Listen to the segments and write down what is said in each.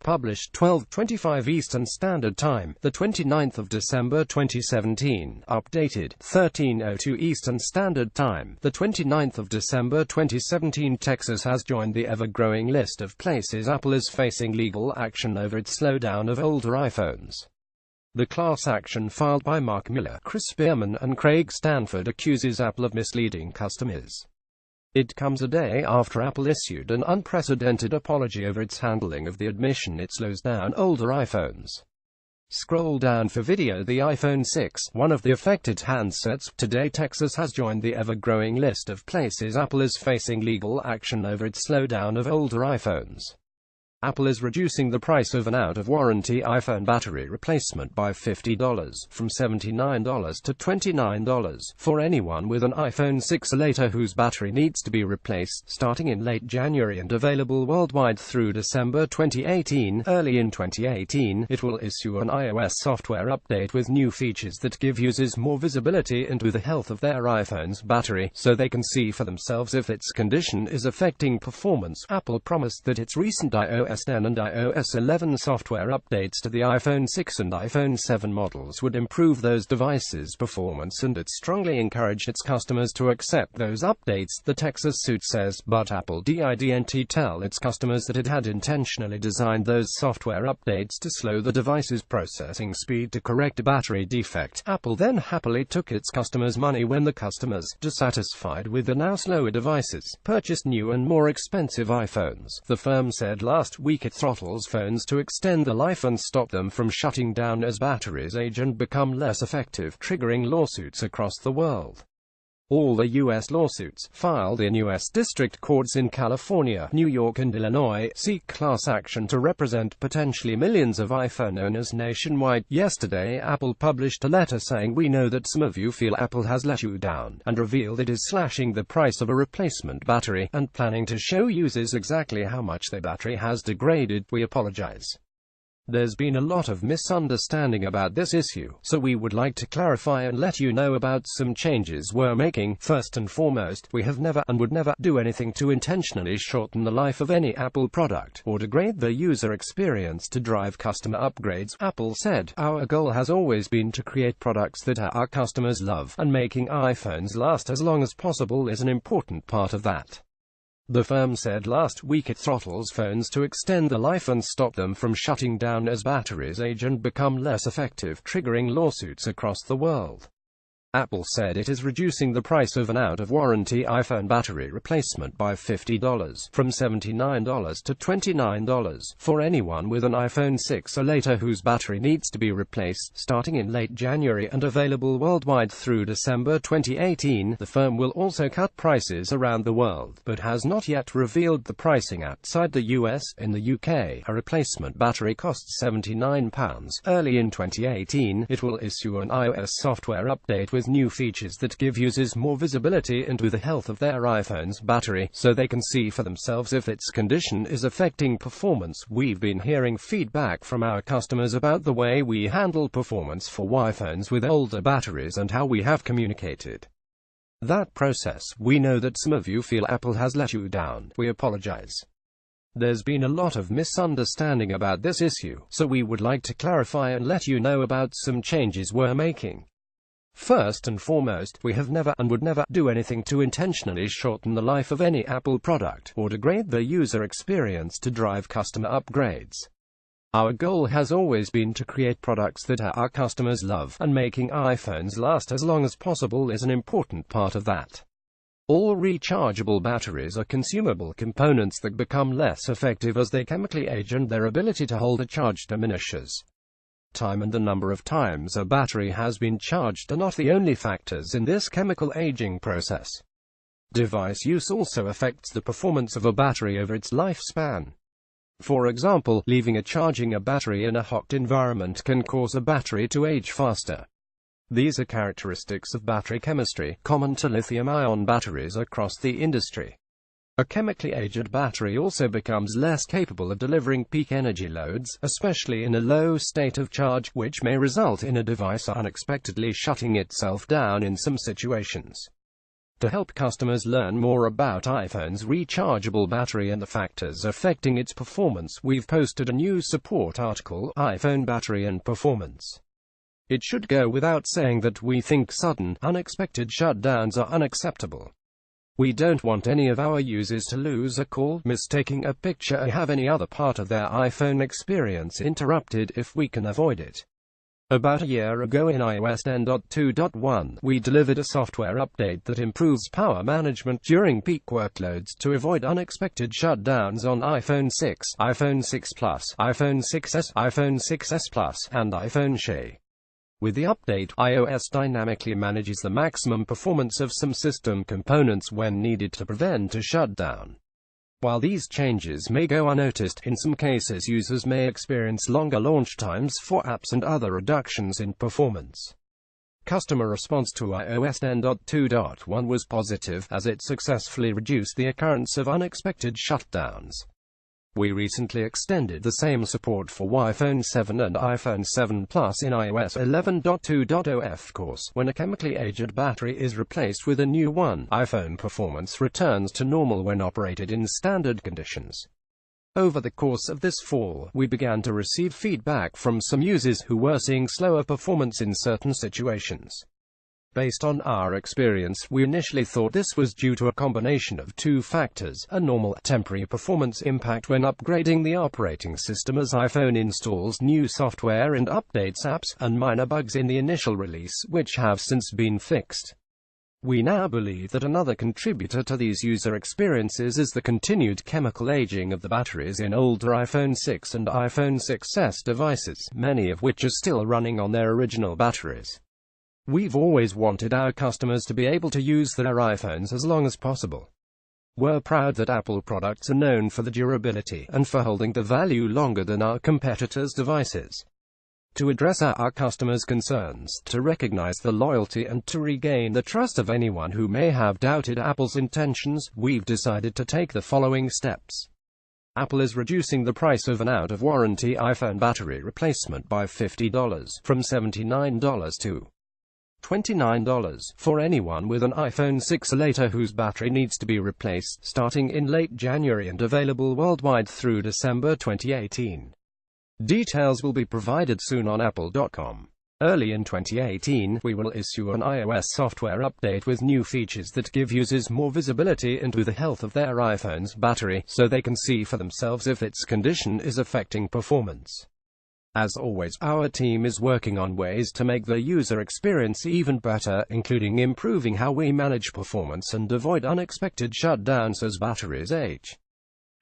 published 12:25 Eastern Standard Time, the 29th of December 2017, updated 13:02 Eastern Standard Time, the 29th of December 2017. Texas has joined the ever-growing list of places Apple is facing legal action over its slowdown of older iPhones. The class action filed by Mark Miller, Spearman and Craig Stanford accuses Apple of misleading customers. It comes a day after Apple issued an unprecedented apology over its handling of the admission it slows down older iPhones. Scroll down for video. The iPhone 6, one of the affected handsets. Today, Texas has joined the ever-growing list of places Apple is facing legal action over its slowdown of older iPhones. Apple is reducing the price of an out-of-warranty iPhone battery replacement by $50, from $79 to $29, for anyone with an iPhone 6 or later whose battery needs to be replaced, starting in late January and available worldwide through December 2018. Early in 2018, it will issue an iOS software update with new features that give users more visibility into the health of their iPhone's battery, so they can see for themselves if its condition is affecting performance. Apple promised that its recent iOS 10 and iOS 11 software updates to the iPhone 6 and iPhone 7 models would improve those devices' performance, and it strongly encouraged its customers to accept those updates, the Texas suit says, but Apple didn't tell its customers that it had intentionally designed those software updates to slow the device's processing speed to correct a battery defect. Apple then happily took its customers' money when the customers, dissatisfied with the now slower devices, purchased new and more expensive iPhones. The firm said last week it throttles phones to extend the life and stop them from shutting down as batteries age and become less effective, triggering lawsuits across the world. All the U.S. lawsuits, filed in U.S. district courts in California, New York and Illinois, seek class action to represent potentially millions of iPhone owners nationwide. Yesterday, Apple published a letter saying, "We know that some of you feel Apple has let you down," and revealed it is slashing the price of a replacement battery, and planning to show users exactly how much their battery has degraded. "We apologize. There's been a lot of misunderstanding about this issue, so we would like to clarify and let you know about some changes we're making. First and foremost, we have never and would never do anything to intentionally shorten the life of any Apple product, or degrade the user experience to drive customer upgrades," Apple said. "Our goal has always been to create products that our customers love, and making iPhones last as long as possible is an important part of that." The firm said last week it throttles phones to extend the life and stop them from shutting down as batteries age and become less effective, triggering lawsuits across the world. Apple said it is reducing the price of an out-of-warranty iPhone battery replacement by $50, from $79 to $29, for anyone with an iPhone 6 or later whose battery needs to be replaced, starting in late January and available worldwide through December 2018. The firm will also cut prices around the world, but has not yet revealed the pricing outside the US. In the UK, a replacement battery costs £79. Early in 2018, it will issue an iOS software update with new features that give users more visibility into the health of their iPhone's battery, so they can see for themselves if its condition is affecting performance. "We've been hearing feedback from our customers about the way we handle performance for iPhones with older batteries and how we have communicated that process. We know that some of you feel Apple has let you down. We apologize. There's been a lot of misunderstanding about this issue, so we would like to clarify and let you know about some changes we're making. First and foremost, we have never and would never do anything to intentionally shorten the life of any Apple product, or degrade the user experience to drive customer upgrades. Our goal has always been to create products that our customers love, and making iPhones last as long as possible is an important part of that. All rechargeable batteries are consumable components that become less effective as they chemically age and their ability to hold a charge diminishes. Time and the number of times a battery has been charged are not the only factors in this chemical aging process. Device use also affects the performance of a battery over its lifespan. For example, leaving a battery in a hot environment can cause a battery to age faster. These are characteristics of battery chemistry, common to lithium-ion batteries across the industry. A chemically aged battery also becomes less capable of delivering peak energy loads, especially in a low state of charge, which may result in a device unexpectedly shutting itself down in some situations. To help customers learn more about iPhone's rechargeable battery and the factors affecting its performance, we've posted a new support article, iPhone Battery and Performance. It should go without saying that we think sudden, unexpected shutdowns are unacceptable. We don't want any of our users to lose a call, mistaking a picture, or have any other part of their iPhone experience interrupted if we can avoid it. About a year ago in iOS 10.2.1, we delivered a software update that improves power management during peak workloads to avoid unexpected shutdowns on iPhone 6, iPhone 6 Plus, iPhone 6s, iPhone 6s Plus, and iPhone SE. With the update, iOS dynamically manages the maximum performance of some system components when needed to prevent a shutdown. While these changes may go unnoticed, in some cases users may experience longer launch times for apps and other reductions in performance. Customer response to iOS 10.2.1 was positive, as it successfully reduced the occurrence of unexpected shutdowns. We recently extended the same support for iPhone 7 and iPhone 7 Plus in iOS 11.2.0. Of course, when a chemically aged battery is replaced with a new one, iPhone performance returns to normal when operated in standard conditions. Over the course of this fall, we began to receive feedback from some users who were seeing slower performance in certain situations. Based on our experience, we initially thought this was due to a combination of two factors: a normal, temporary performance impact when upgrading the operating system as iPhone installs new software and updates apps, and minor bugs in the initial release, which have since been fixed. We now believe that another contributor to these user experiences is the continued chemical aging of the batteries in older iPhone 6 and iPhone 6s devices, many of which are still running on their original batteries. We've always wanted our customers to be able to use their iPhones as long as possible. We're proud that Apple products are known for the durability and for holding the value longer than our competitors' devices. To address our customers' concerns, to recognize the loyalty and to regain the trust of anyone who may have doubted Apple's intentions, we've decided to take the following steps. Apple is reducing the price of an out-of-warranty iPhone battery replacement by $50, from $79 to $29 for anyone with an iPhone 6 or later whose battery needs to be replaced, starting in late January and available worldwide through December 2018. Details will be provided soon on apple.com. Early in 2018, we will issue an iOS software update with new features that give users more visibility into the health of their iPhone's battery, so they can see for themselves if its condition is affecting performance. As always, our team is working on ways to make the user experience even better, including improving how we manage performance and avoid unexpected shutdowns as batteries age.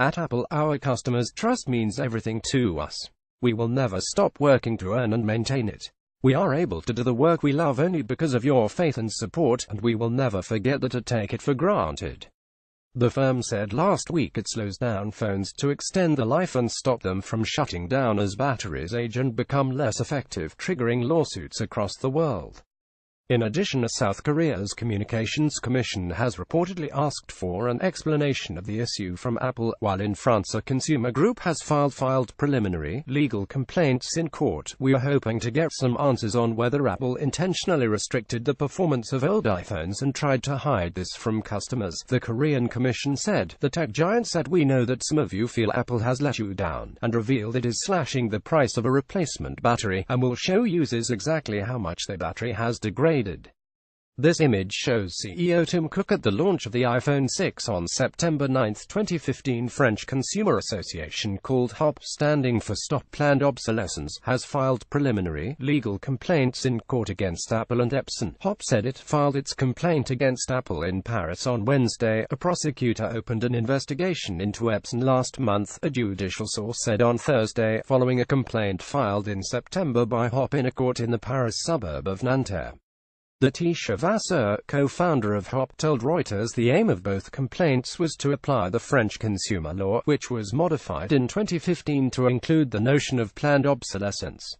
At Apple, our customers' trust means everything to us. We will never stop working to earn and maintain it. We are able to do the work we love only because of your faith and support, and we will never forget that or take it for granted. The firm said last week it slows down phones to extend the life and stop them from shutting down as batteries age and become less effective, triggering lawsuits across the world. In addition, South Korea's Communications Commission has reportedly asked for an explanation of the issue from Apple, while in France a consumer group has filed preliminary legal complaints in court. We are hoping to get some answers on whether Apple intentionally restricted the performance of old iPhones and tried to hide this from customers, the Korean Commission said. The tech giant said, "We know that some of you feel Apple has let you down," and revealed it is slashing the price of a replacement battery, and will show users exactly how much their battery has degraded. This image shows CEO Tim Cook at the launch of the iPhone 6 on September 9, 2015. French consumer association called HOP, standing for Stop Planned Obsolescence, has filed preliminary legal complaints in court against Apple and Epson. HOP said it filed its complaint against Apple in Paris on Wednesday. A prosecutor opened an investigation into Epson last month, a judicial source said on Thursday, following a complaint filed in September by HOP in a court in the Paris suburb of Nanterre. Laetitia Vasseur, co-founder of HOP, told Reuters the aim of both complaints was to apply the French consumer law, which was modified in 2015 to include the notion of planned obsolescence.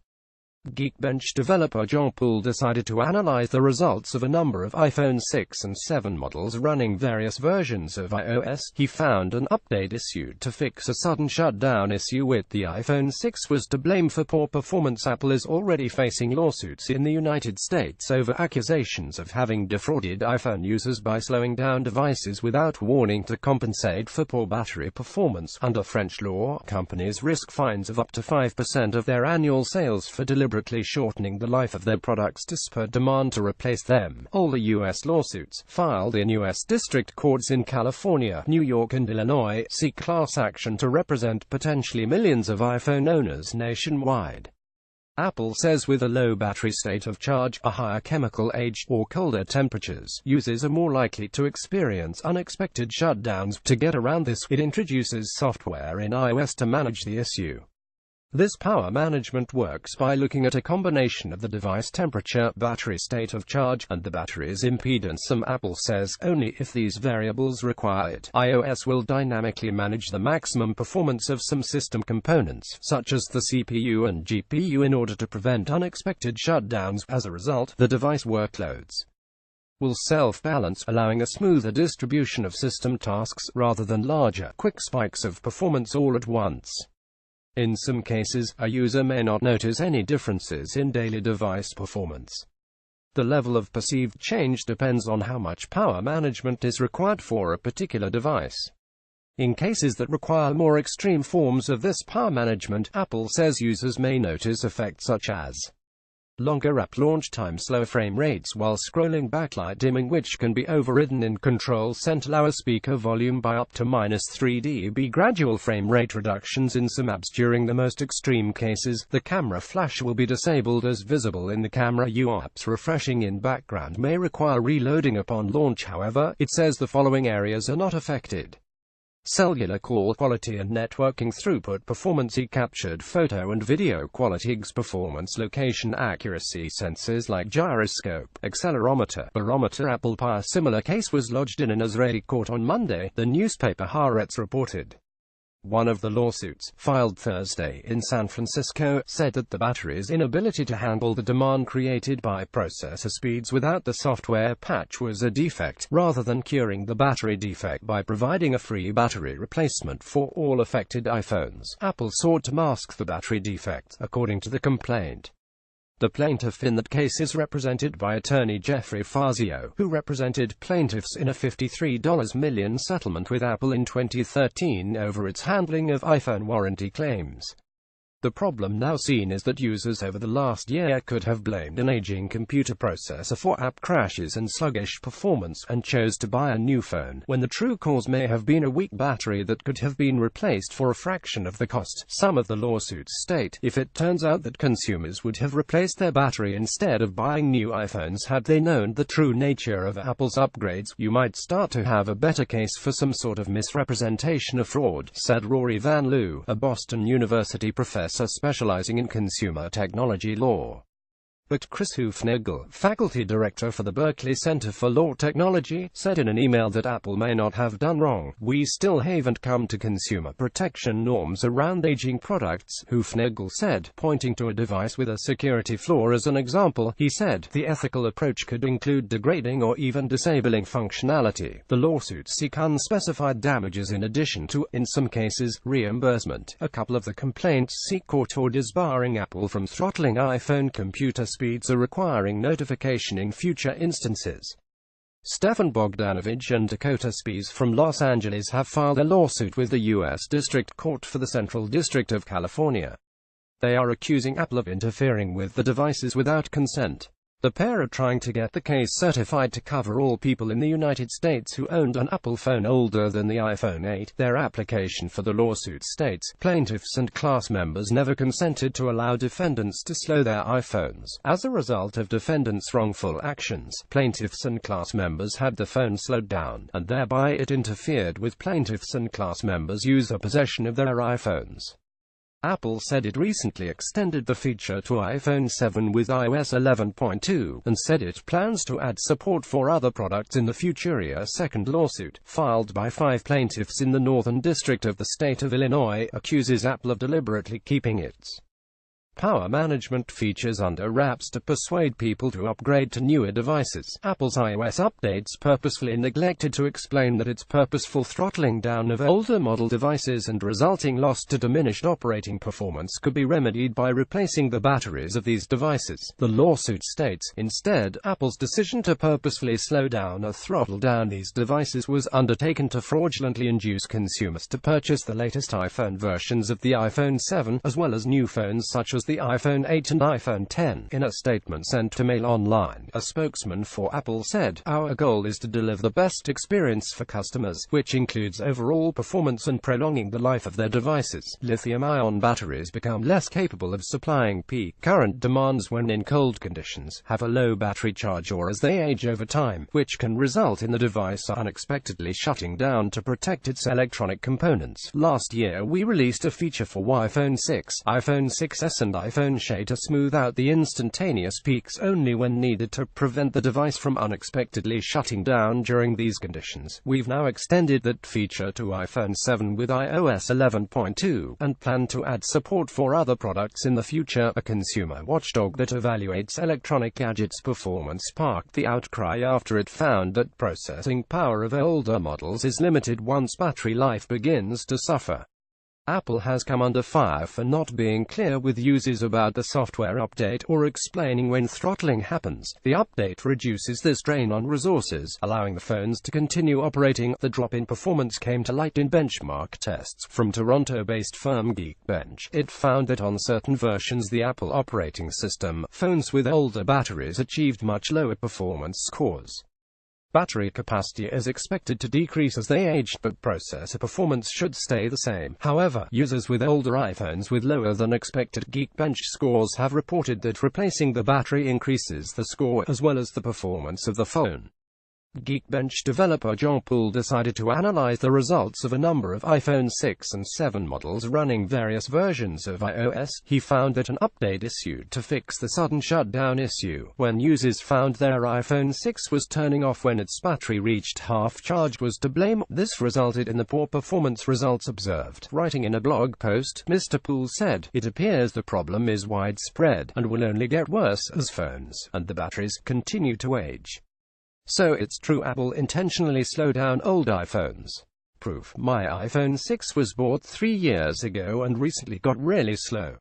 Geekbench developer John Poole decided to analyze the results of a number of iPhone 6 and 7 models running various versions of iOS. He found an update issued to fix a sudden shutdown issue with the iPhone 6 was to blame for poor performance. Apple is already facing lawsuits in the United States over accusations of having defrauded iPhone users by slowing down devices without warning to compensate for poor battery performance. Under French law, companies risk fines of up to 5% of their annual sales for deliberately shortening the life of their products to spur demand to replace them. All the U.S. lawsuits, filed in U.S. district courts in California, New York and Illinois, seek class action to represent potentially millions of iPhone owners nationwide. Apple says with a low battery state of charge, a higher chemical age, or colder temperatures, users are more likely to experience unexpected shutdowns. To get around this, it introduces software in iOS to manage the issue. This power management works by looking at a combination of the device temperature, battery state of charge, and the battery's impedance. Apple says only if these variables require it. iOS will dynamically manage the maximum performance of some system components, such as the CPU and GPU, in order to prevent unexpected shutdowns. As a result, the device workloads will self-balance, allowing a smoother distribution of system tasks, rather than larger, quick spikes of performance all at once. In some cases, a user may not notice any differences in daily device performance. The level of perceived change depends on how much power management is required for a particular device. In cases that require more extreme forms of this power management, Apple says users may notice effects such as longer app launch time, slow frame rates while scrolling, backlight dimming which can be overridden in Control Center, lower speaker volume by up to -3 dB, gradual frame rate reductions in some apps. During the most extreme cases, the camera flash will be disabled as visible in the camera UI. Apps refreshing in background may require reloading upon launch. However, it says the following areas are not affected: cellular call quality and networking throughput, performance, captured photo and video quality, performance, location accuracy, sensors like gyroscope, accelerometer, barometer. Apple Pie. A similar case was lodged in an Israeli court on Monday, the newspaper Haaretz reported. One of the lawsuits, filed Thursday in San Francisco, said that the battery's inability to handle the demand created by processor speeds without the software patch was a defect, rather than curing the battery defect by providing a free battery replacement for all affected iPhones. Apple sought to mask the battery defect, according to the complaint. The plaintiff in that case is represented by attorney Jeffrey Fazio, who represented plaintiffs in a $53 million settlement with Apple in 2013 over its handling of iPhone warranty claims. The problem now seen is that users over the last year could have blamed an aging computer processor for app crashes and sluggish performance, and chose to buy a new phone, when the true cause may have been a weak battery that could have been replaced for a fraction of the cost. Some of the lawsuits state, if it turns out that consumers would have replaced their battery instead of buying new iPhones had they known the true nature of Apple's upgrades, you might start to have a better case for some sort of misrepresentation or fraud, said Rory Van Loo, a Boston University professor specializing in consumer technology law. But Chris Hufnagel, faculty director for the Berkeley Center for Law Technology, said in an email that Apple may not have done wrong. We still haven't come to consumer protection norms around aging products, Hufnagel said, pointing to a device with a security flaw as an example. He said, the ethical approach could include degrading or even disabling functionality. The lawsuits seek unspecified damages in addition to, in some cases, reimbursement. A couple of the complaints seek court orders barring Apple from throttling iPhone computer speeds or requiring notification in future instances. Stefan Bogdanovich and Dakota Spies from Los Angeles have filed a lawsuit with the U.S. District Court for the Central District of California. They are accusing Apple of interfering with the devices without consent. The pair are trying to get the case certified to cover all people in the United States who owned an Apple phone older than the iPhone 8. Their application for the lawsuit states, plaintiffs and class members never consented to allow defendants to slow their iPhones. As a result of defendants' wrongful actions, plaintiffs and class members had the phone slowed down, and thereby it interfered with plaintiffs and class members' user possession of their iPhones. Apple said it recently extended the feature to iPhone 7 with iOS 11.2, and said it plans to add support for other products in the future. A second lawsuit, filed by 5 plaintiffs in the Northern District of the state of Illinois, accuses Apple of deliberately keeping its power management features under wraps to persuade people to upgrade to newer devices. Apple's iOS updates purposefully neglected to explain that its purposeful throttling down of older model devices and resulting loss to diminished operating performance could be remedied by replacing the batteries of these devices. The lawsuit states, instead, Apple's decision to purposefully slow down or throttle down these devices was undertaken to fraudulently induce consumers to purchase the latest iPhone versions of the iPhone 7, as well as new phones such as the iPhone 8 and iPhone 10. In a statement sent to Mail Online, a spokesman for Apple said, "Our goal is to deliver the best experience for customers, which includes overall performance and prolonging the life of their devices. Lithium-ion batteries become less capable of supplying peak current demands when in cold conditions, have a low battery charge or as they age over time, which can result in the device unexpectedly shutting down to protect its electronic components. Last year we released a feature for iPhone 6, iPhone 6s and iPhone SE to smooth out the instantaneous peaks only when needed to prevent the device from unexpectedly shutting down during these conditions. We've now extended that feature to iPhone 7 with iOS 11.2, and plan to add support for other products in the future." A consumer watchdog that evaluates electronic gadgets' performance sparked the outcry after it found that processing power of older models is limited once battery life begins to suffer. Apple has come under fire for not being clear with users about the software update or explaining when throttling happens. The update reduces the strain on resources, allowing the phones to continue operating. The drop in performance came to light in benchmark tests from Toronto-based firm Geekbench. It found that on certain versions the Apple operating system, phones with older batteries achieved much lower performance scores. Battery capacity is expected to decrease as they age, but processor performance should stay the same. However, users with older iPhones with lower than expected Geekbench scores have reported that replacing the battery increases the score as well as the performance of the phone. Geekbench developer John Poole decided to analyze the results of a number of iPhone 6 and 7 models running various versions of iOS. He found that an update issued to fix the sudden shutdown issue, when users found their iPhone 6 was turning off when its battery reached half charge, was to blame. This resulted in the poor performance results observed. Writing in a blog post, Mr. Poole said, "It appears the problem is widespread, and will only get worse as phones and the batteries continue to age. So it's true Apple intentionally slowed down old iPhones. Proof: my iPhone 6 was bought 3 years ago and recently got really slow.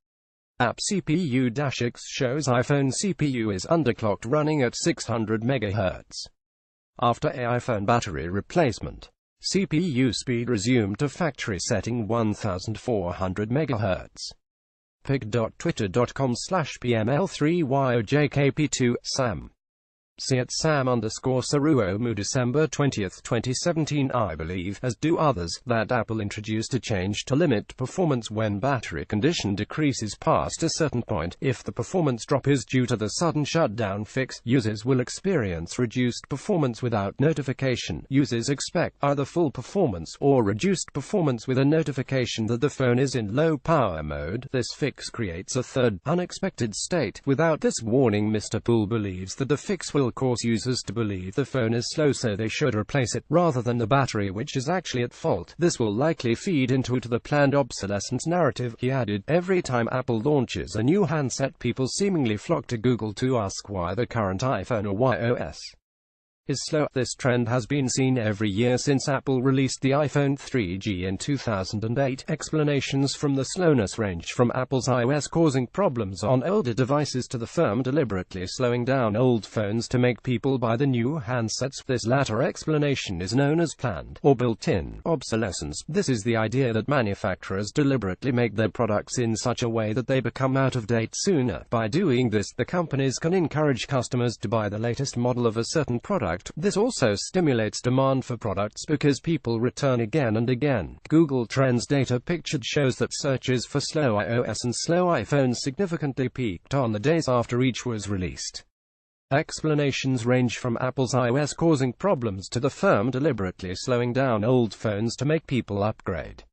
App CPU-X shows iPhone CPU is underclocked running at 600 MHz. After a iPhone battery replacement, CPU speed resumed to factory setting 1400 MHz. pig.twitter.com/PML3YOJKP2, Sam. See at Sam_Saruomu December 20, 2017. I believe, as do others, that Apple introduced a change to limit performance when battery condition decreases past a certain point. If the performance drop is due to the sudden shutdown fix, users will experience reduced performance without notification. Users expect either full performance or reduced performance with a notification that the phone is in low power mode. This fix creates a third, unexpected state. Without this warning, Mr. Poole believes that the fix will cause users to believe the phone is slow, so they should replace it, rather than the battery, which is actually at fault. This will likely feed into the planned obsolescence narrative. He added, "Every time Apple launches a new handset, people seemingly flock to Google to ask why the current iPhone or iOS is slow. This trend has been seen every year since Apple released the iPhone 3G in 2008. Explanations from the slowness range from Apple's iOS causing problems on older devices to the firm deliberately slowing down old phones to make people buy the new handsets. This latter explanation is known as planned or built-in obsolescence. This is the idea that manufacturers deliberately make their products in such a way that they become out of date sooner. By doing this, the companies can encourage customers to buy the latest model of a certain product. This also stimulates demand for products because people return again and again." Google Trends data pictured shows that searches for slow iOS and slow iPhones significantly peaked on the days after each was released. Explanations range from Apple's iOS causing problems to the firm deliberately slowing down old phones to make people upgrade.